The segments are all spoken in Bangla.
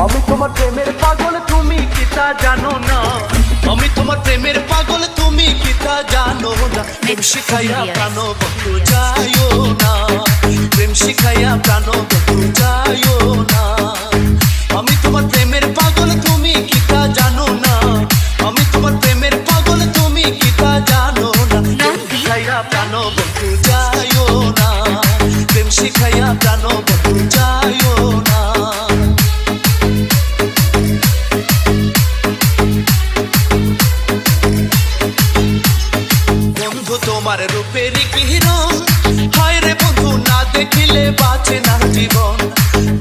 আমি তোমার প্রেমের পাগল, তুমি কি তা জানো না? আমি তোমার প্রেমের পাগল, তুমি কি তা জানো না? প্রেম শিখাইয়া প্রাণ বন্ধু যাইও না, প্রেম শিখাইয়া প্রাণ বন্ধু যাইও না। আমি তোমার প্রেমের পাগল, তুমি কি তা জানো না? আমি তোমার প্রেমের পাগল, তুমি কি তা জানো না? প্রেম শিখাইয়া প্রাণ বন্ধু যাইও না, প্রেম শিখাইয়া প্রাণ বন্ধু যাইও না। বন্ধু তোমার রূপের কিরণ, হায় রে বন্ধু না দেখিলে বাঁচে না জীবন।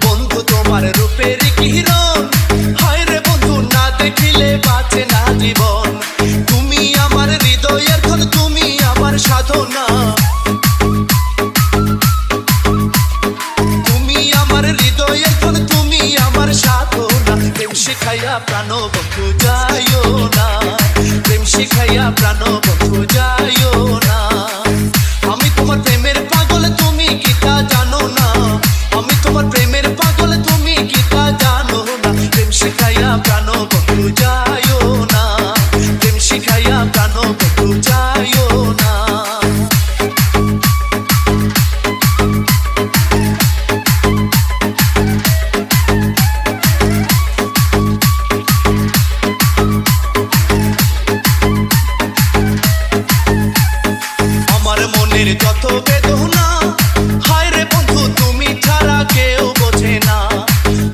বন্ধু তোমার রূপের কিরণ, হায় রে বন্ধু না দেখিলে বাঁচে না জীবন। তুমি আমার হৃদয়ের ধন, তুমি আমার সাধনা, তুমি আমার হৃদয়ের ধন, তুমি আমার সাধনা। প্রেম শিখাইয়া প্রাণ বন্ধু যাইও না, প্রেম শিখাইয়া প্রাণ বন্ধু যাইও না। আমি তোমার প্রেমের পাগল, তুমি কি তা জানো না? আমি তোমার প্রেমের পাগল, তুমি কি তা জানো না? প্রেম শিখাইয়া প্রাণ বন্ধু যাইও না, প্রেম শিখাইয়া প্রাণ বন্ধু যাইও না। আমার মনের যত বেদনা, হায় রে বন্ধু তুমি ছাড়া কেউ বোঝে না।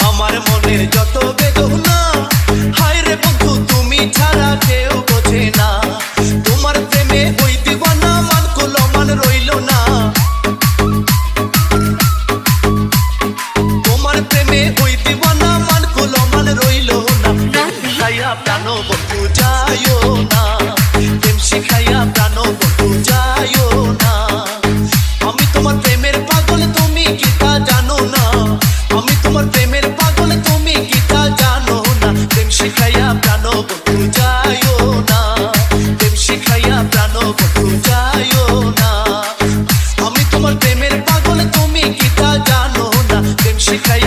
আমার মনের যত বেদনা, হায় রে বন্ধু তুমি ছাড়া কেউ বোঝে না। তোমার প্রেমে হই দিওয়ানা, মান কুলো মান রইল না। তোমার প্রেমে হই দিওয়ানা, মান কুলো মান রইল না। শিখাইয়া প্রাণ বন্ধু যাইও না, প্রেম শিখাইয়া প্রাণ বন্ধু যাইও না। আমি তোমার প্রেমের পাগল, তুমি কি তা জানো না? আমি তোমার প্রেমের পাগল, তুমি কি তা জানো না? প্রেম শিখাইয়া প্রাণ বন্ধু যাইও না, প্রেম শিখাইয়া প্রাণ বন্ধু যাইও না। আমি তোমার প্রেমের পাগল, তুমি কি তা জানো না? প্রেম শিখাইয়া